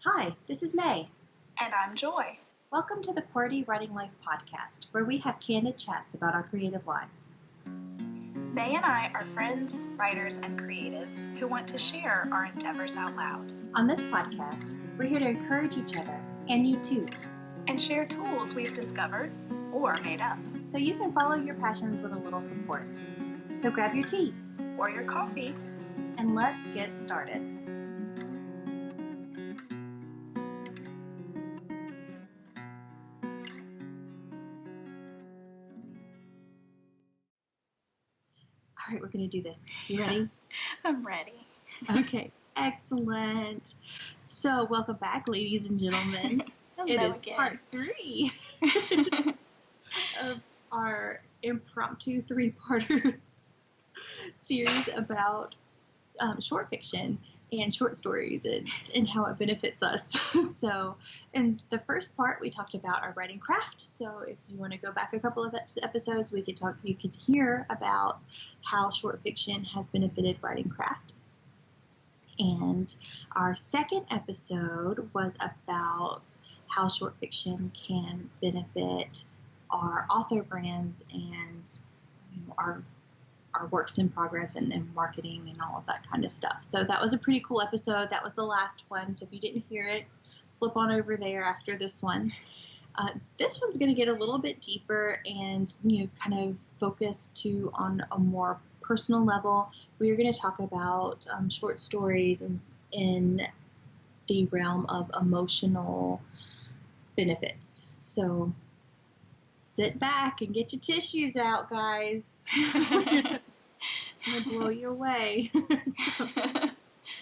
Hi, this is May. And I'm Joy. Welcome to the QWERTY Writing Life Podcast, where we have candid chats about our creative lives. May and I are friends, writers, and creatives who want to share our endeavors out loud. On this podcast, we're here to encourage each other, and you too, and share tools we've discovered or made up. So you can follow your passions with a little support. So grab your tea or your coffee, and let's get started. All right, we're going to do this. You ready? I'm ready. Okay, excellent. So, welcome back, ladies and gentlemen. It is again. part 3 of our impromptu 3-parter series about short fiction and short stories and how it benefits us. So, in the first part, we talked about our writing craft. So, if you want to go back a couple of episodes, you could hear about how short fiction has benefited writing craft. And our second episode was about how short fiction can benefit our author brands and our works in progress and marketing and all of that kind of stuff. So that was a pretty cool episode. That was the last one. So if you didn't hear it, flip on over there after this one. This one's going to get a little bit deeper and kind of focus on a more personal level. We are going to talk about short stories in the realm of emotional benefits. So sit back and get your tissues out, guys. I'm going to blow you away.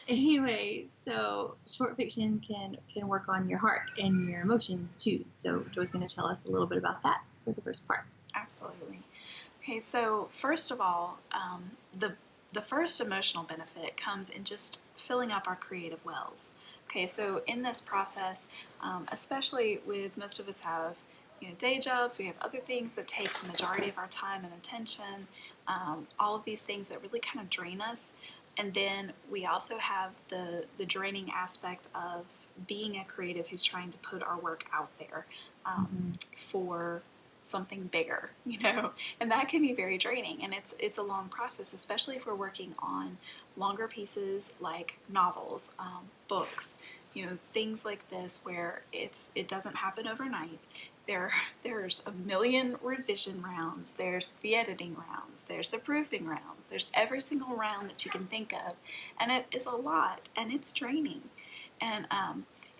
Anyway, so short fiction can work on your heart and your emotions too. So Joy's going to tell us a little bit about that for the first part. Absolutely. Okay, so first of all, the first emotional benefit comes in just filling up our creative wells. Okay, so in this process, especially with most of us have day jobs, we have other things that take the majority of our time and attention, all of these things that really kind of drain us. And then we also have the draining aspect of being a creative who's trying to put our work out there for something bigger, and that can be very draining, and it's a long process, especially if we're working on longer pieces like novels, books, things like this where it doesn't happen overnight. There's a million revision rounds, there's the editing rounds, there's the proofing rounds, there's every single round that you can think of, and it is a lot, and it's draining, and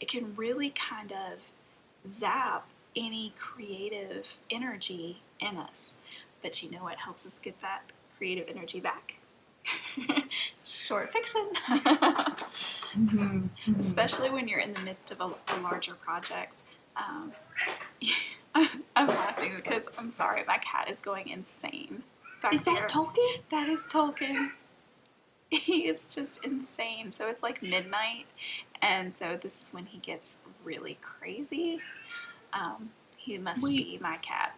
it can really kind of zap any creative energy in us. But what helps us get that creative energy back? Short fiction. Especially when you're in the midst of a larger project. I'm laughing because I'm sorry, my cat is going insane. Is that Tolkien? That is Tolkien. He is just insane. So it's like midnight, and so this is when he gets really crazy. He must be my cat.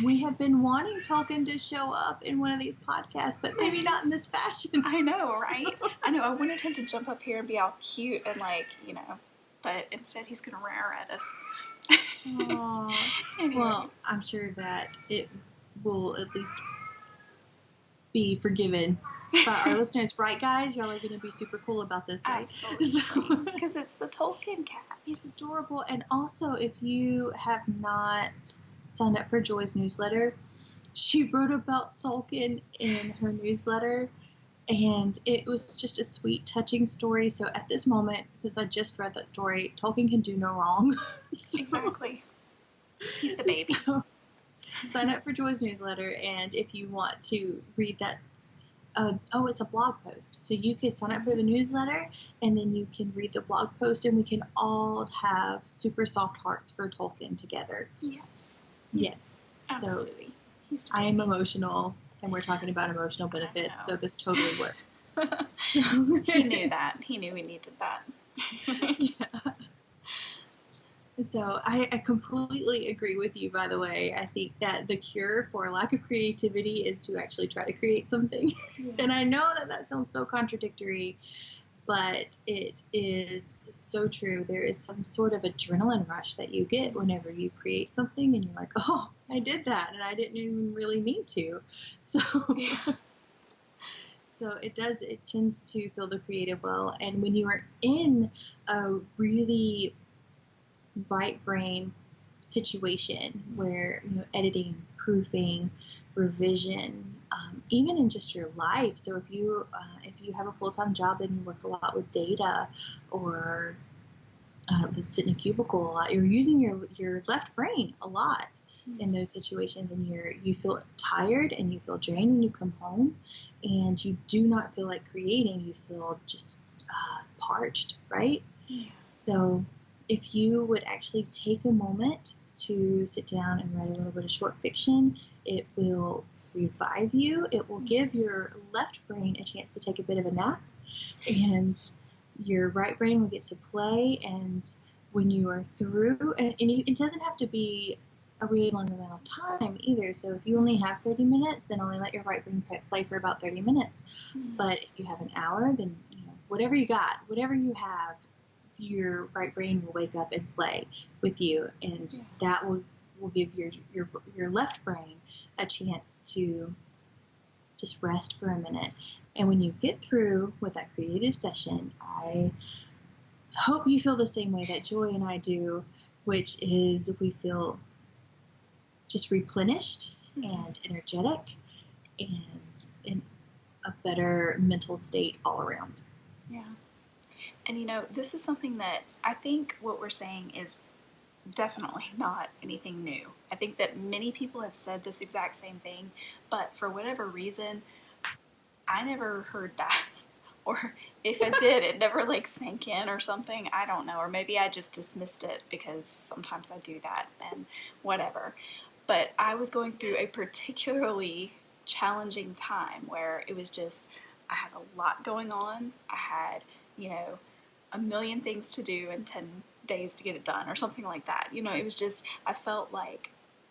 We have been wanting Tolkien to show up in one of these podcasts, but maybe not in this fashion. I know, right? I know. I wanted him to jump up here and be all cute and but instead he's going to roar at us. Anyway. Well, I'm sure that it will at least be forgiven by our listeners, right, guys? Y'all are going to be super cool about this, right? Absolutely. Because it's the Tolkien cat. He's adorable. And also, if you have not signed up for Joy's newsletter, she wrote about Tolkien in her newsletter, and it was just a sweet, touching story. So at this moment, since I just read that story, Tolkien can do no wrong. Exactly. He's the baby. So, sign up for Joy's newsletter, and if you want to read that, it's a blog post. So you could sign up for the newsletter, and then you can read the blog post, and we can all have super soft hearts for Tolkien together. Yes. Absolutely. So, I am emotional, and we're talking about emotional benefits, so this totally worked. He knew that. He knew we needed that. Yeah. So I completely agree with you, by the way. I think that the cure for lack of creativity is to actually try to create something. Yeah. And I know that sounds so contradictory, but it is so true. There is some sort of adrenaline rush that you get whenever you create something and you're like, oh, I did that and I didn't even really mean to. So, so it tends to fill the creative well. And when you are in a really right brain situation where, editing, proofing, revision, even in just your life. So if you have a full-time job and you work a lot with data, or sit in a cubicle a lot, you're using your left brain a lot in those situations, and you feel tired and you feel drained when you come home, and you do not feel like creating. You feel just parched, right? Yeah. So if you would actually take a moment to sit down and write a little bit of short fiction, it will revive you. It will give your left brain a chance to take a bit of a nap, and your right brain will get to play. And when you are through, it doesn't have to be a really long amount of time either. So if you only have 30 minutes, then only let your right brain play for about 30 minutes. But if you have an hour, then whatever you have, your right brain will wake up and play with you, and that will give your left brain a chance to just rest for a minute. And when you get through with that creative session, I hope you feel the same way that Joy and I do, which is we feel just replenished and energetic and in a better mental state all around. Yeah. And this is something that I think what we're saying is definitely not anything new. I think that many people have said this exact same thing, but for whatever reason, I never heard back. Or if I did, it never sank in or something. I don't know. Or maybe I just dismissed it because sometimes I do that and whatever. But I was going through a particularly challenging time where it was just, I had a lot going on. I had, a million things to do in 10 days to get it done or something like that. It was just, I felt like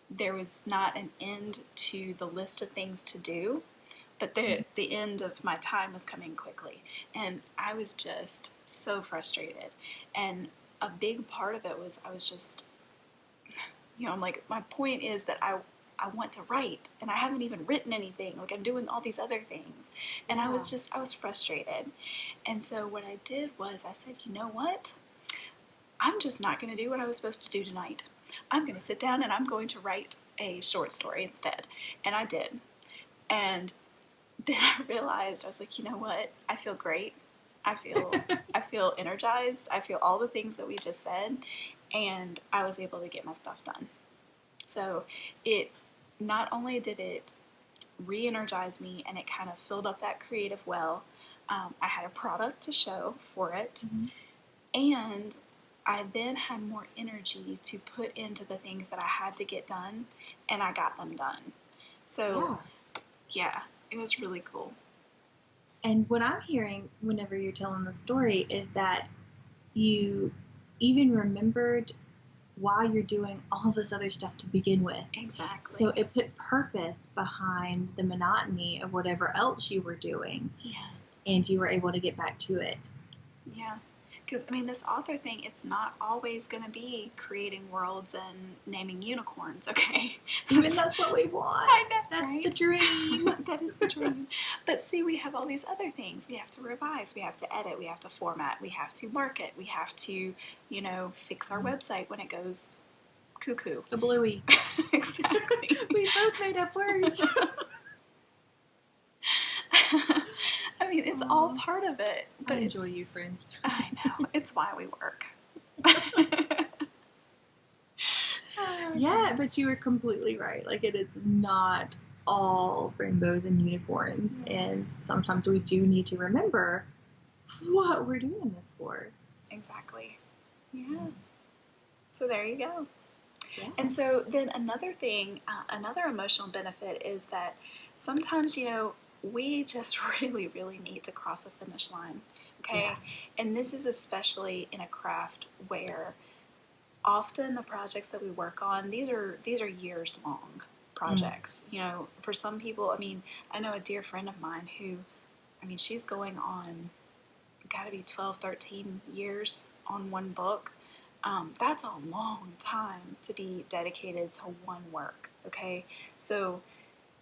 there was not an end to the list of things to do, but the end of my time was coming quickly. And I was just so frustrated. And a big part of it was I was just, I'm like, my point is that I want to write, and I haven't even written anything. I'm doing all these other things. And I was frustrated. And so what I did was I said, you know what? I'm just not going to do what I was supposed to do tonight. I'm going to sit down and I'm going to write a short story instead. And I did. And then I realized, I was like, you know what? I feel great. I feel energized. I feel all the things that we just said. And I was able to get my stuff done. So not only did it re-energize me and it kind of filled up that creative well, I had a product to show for it, and I then had more energy to put into the things that I had to get done, and I got them done. So, yeah, it was really cool. And what I'm hearing whenever you're telling the story is that you even remembered why you're doing all this other stuff to begin with. Exactly. So it put purpose behind the monotony of whatever else you were doing. Yeah. And you were able to get back to it. Yeah. Because, this author thing, it's not always going to be creating worlds and naming unicorns, okay? Even that's what we want. I know, that's right? the dream. That is the dream. But see, we have all these other things. We have to revise, we have to edit, we have to format, we have to market, we have to, fix our website when it goes cuckoo. The bluey. Exactly. We both made up words. It's all part of it. But I enjoy you, friend. I know. It's why we work. Yeah, but you were completely right. It is not all rainbows and unicorns. And sometimes we do need to remember what we're doing this for. Exactly. Yeah. So there you go. Yeah. And so then another thing, another emotional benefit is that sometimes, we just really, really need to cross a finish line, okay? Yeah. And this is especially in a craft where often the projects that we work on, these are years long projects. For some people, I know a dear friend of mine who, she's going on, got to be 12, 13 years on one book. That's a long time to be dedicated to one work, okay? So,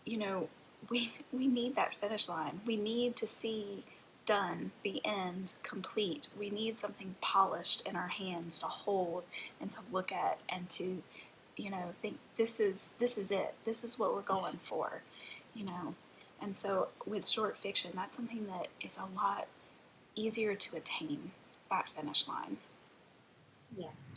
you know, we need that finish line. We need to see done, the end, complete. We need something polished in our hands to hold and to look at and to, think this is it. This is what we're going for, And so with short fiction, that's something that is a lot easier to attain, that finish line. Yes.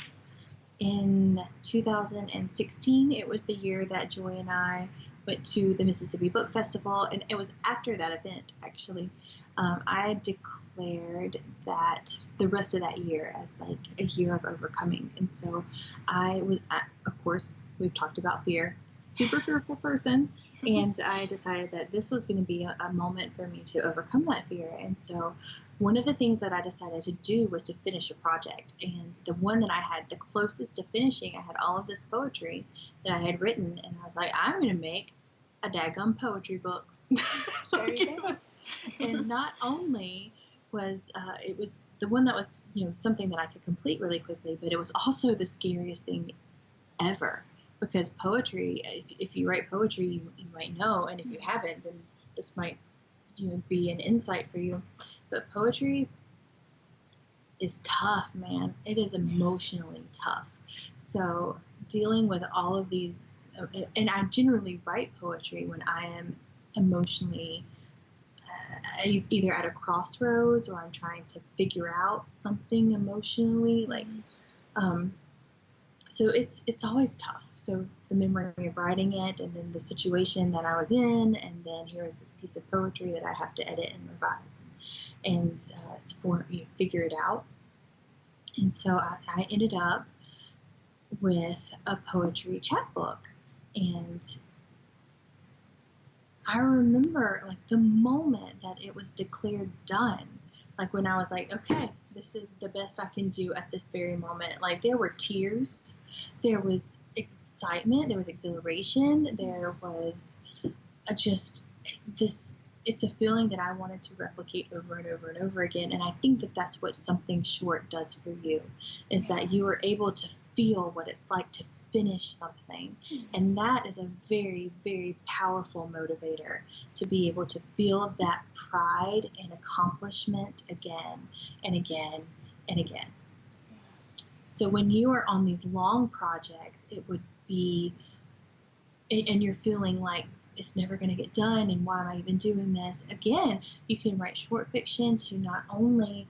In 2016, it was the year that Joy and I went to the Mississippi Book Festival, and it was after that event, actually. I declared that the rest of that year as like a year of overcoming. And so I was, of course, we've talked about fear, super fearful person. And I decided that this was going to be a moment for me to overcome that fear. And so one of the things that I decided to do was to finish a project. And the one that I had the closest to finishing, I had all of this poetry that I had written. And I was like, I'm going to make a daggum poetry book. There you go. And not only was it was the one that was, something that I could complete really quickly, but it was also the scariest thing ever. Because poetry, if you write poetry, you might know, and if you haven't, then this might, be an insight for you. But poetry is tough, man. It is emotionally tough. So dealing with all of these, and I generally write poetry when I am emotionally either at a crossroads or I'm trying to figure out something emotionally, so it's always tough. So the memory of writing it, and then the situation that I was in, and then here is this piece of poetry that I have to edit and revise, and figure it out. And so I ended up with a poetry chapbook, and I remember like the moment that it was declared done, like when I was like, okay, this is the best I can do at this very moment. Like there were tears, there was excitement, there was exhilaration, there was just this, it's a feeling that I wanted to replicate over and over and over again. And I think that that's what something short does for you, is that you are able to feel what it's like to finish something. And that is a very, very powerful motivator, to be able to feel that pride and accomplishment again and again and again. So when you are on these long projects, it would be, and you're feeling like it's never going to get done, and why am I even doing this? Again, you can write short fiction to not only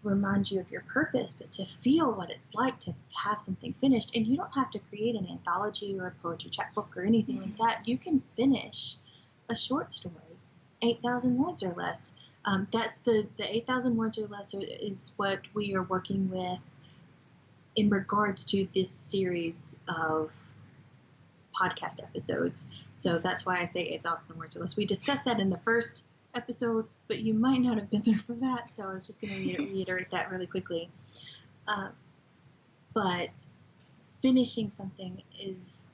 remind you of your purpose, but to feel what it's like to have something finished. And you don't have to create an anthology or a poetry chapbook or anything like that. You can finish a short story, 8,000 words or less. That's the 8,000 words or less is what we are working with in regards to this series of podcast episodes. So that's why I say 8,000 words or less. We discussed that in the first episode, but you might not have been there for that, so I was just going to reiterate that really quickly. But finishing something is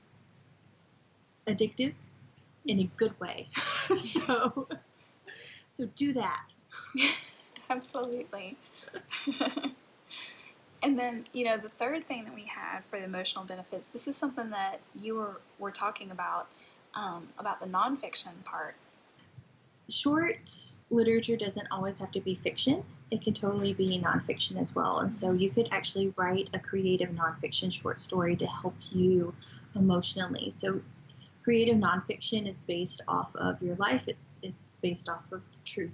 addictive in a good way. so do that. Absolutely. And then, the third thing that we had for the emotional benefits, this is something that you were talking about the nonfiction part. Short literature doesn't always have to be fiction. It can totally be nonfiction as well. And so you could actually write a creative nonfiction short story to help you emotionally. So creative nonfiction is based off of your life. It's based off of the truth.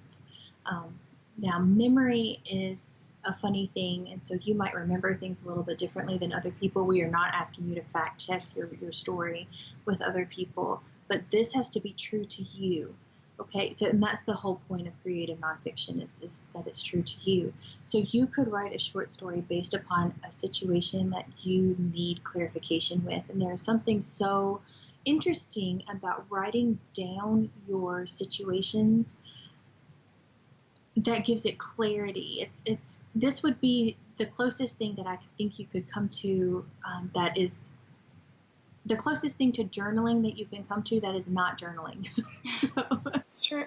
Now, memory is a funny thing, and so you might remember things a little bit differently than other people. We are not asking you to fact check your story with other people, but this has to be true to you. Okay, so and that's the whole point of creative nonfiction is that it's true to you. So you could write a short story based upon a situation that you need clarification with, and there's something so interesting about writing down your situations that gives it clarity. This would be the closest thing that I think you could come to that is the closest thing to journaling that you can come to that is not journaling. It's true.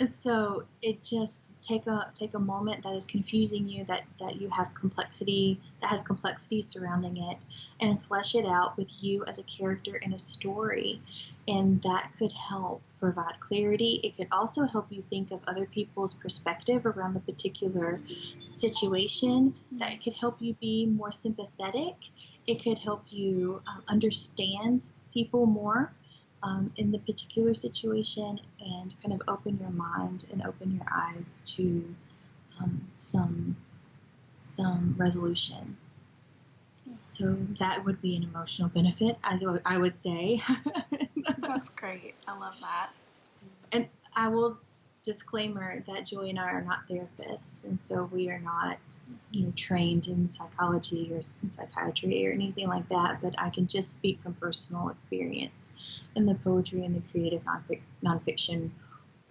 So it just take a moment that is confusing you, that you have complexity, that has complexity surrounding it, and flesh it out with you as a character in a story. And that could help provide clarity. It could also help you think of other people's perspective around the particular situation. That could help you be more sympathetic. It could help you understand people more in the particular situation, and kind of open your mind and open your eyes to some resolution. So that would be an emotional benefit, I would say. That's great. I love that. And I will disclaimer that Joy and I are not therapists, and so we are not, trained in psychology or psychiatry or anything like that. But I can just speak from personal experience in the poetry and the creative nonfiction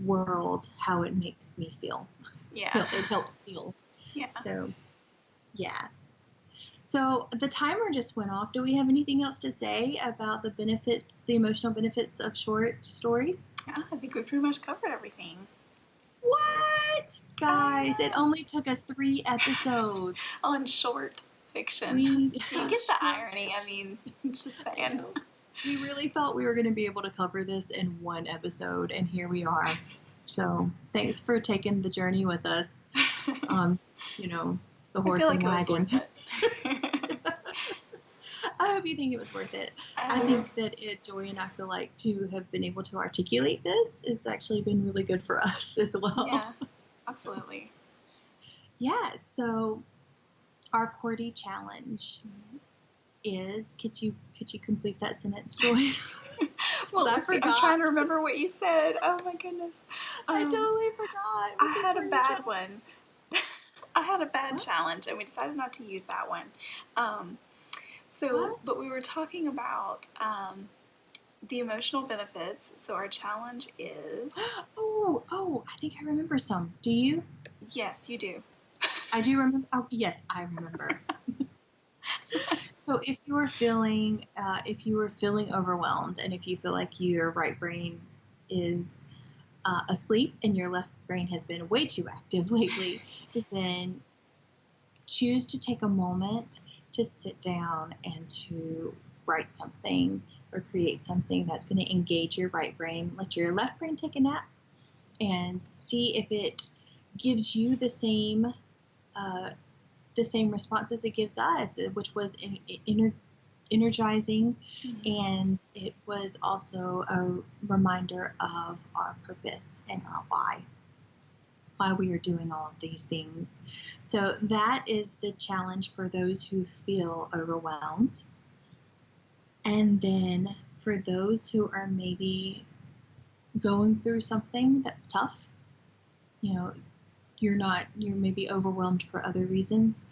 world, how it makes me feel. Yeah, it helps feel. Yeah. So, yeah. So the timer just went off. Do we have anything else to say about the benefits, the emotional benefits of short stories? Yeah, I think we pretty much covered everything. What? Guys, it only took us 3 episodes. On short fiction. Do you get the irony? I mean, just saying. We really thought we were going to be able to cover this in 1 episode, and here we are. So thanks for taking the journey with us on, the horse and wagon. I hope you think it was worth it. I think that Joy and I feel like to have been able to articulate this has actually been really good for us as well. Yeah, absolutely. Yeah, so our QWERTY challenge is, could you complete that sentence, Joy? Well, I'm trying to remember what you said. Oh my goodness. I totally forgot. I had a bad one. I had a bad challenge, and we decided not to use that one. But we were talking about the emotional benefits. So our challenge is... Oh, I think I remember some. Do you? Yes, you do. I do remember. Oh, yes, I remember. So if you were feeling overwhelmed, and if you feel like your right brain is asleep and your left brain has been way too active lately, then choose to take a moment to sit down and to write something or create something that's going to engage your right brain. Let your left brain take a nap and see if it gives you the same responses it gives us, which was energizing, and it was also a reminder of our purpose and our why we are doing all of these things. So that is the challenge for those who feel overwhelmed. And then for those who are maybe going through something that's tough, you're maybe overwhelmed for other reasons,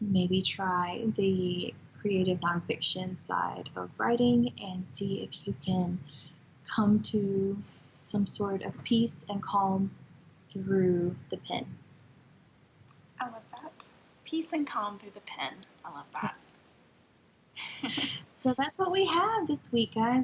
maybe try the creative nonfiction side of writing and see if you can come to some sort of peace and calm through the pen. I love that. Peace and calm through the pen. I love that. So that's what we have this week, guys.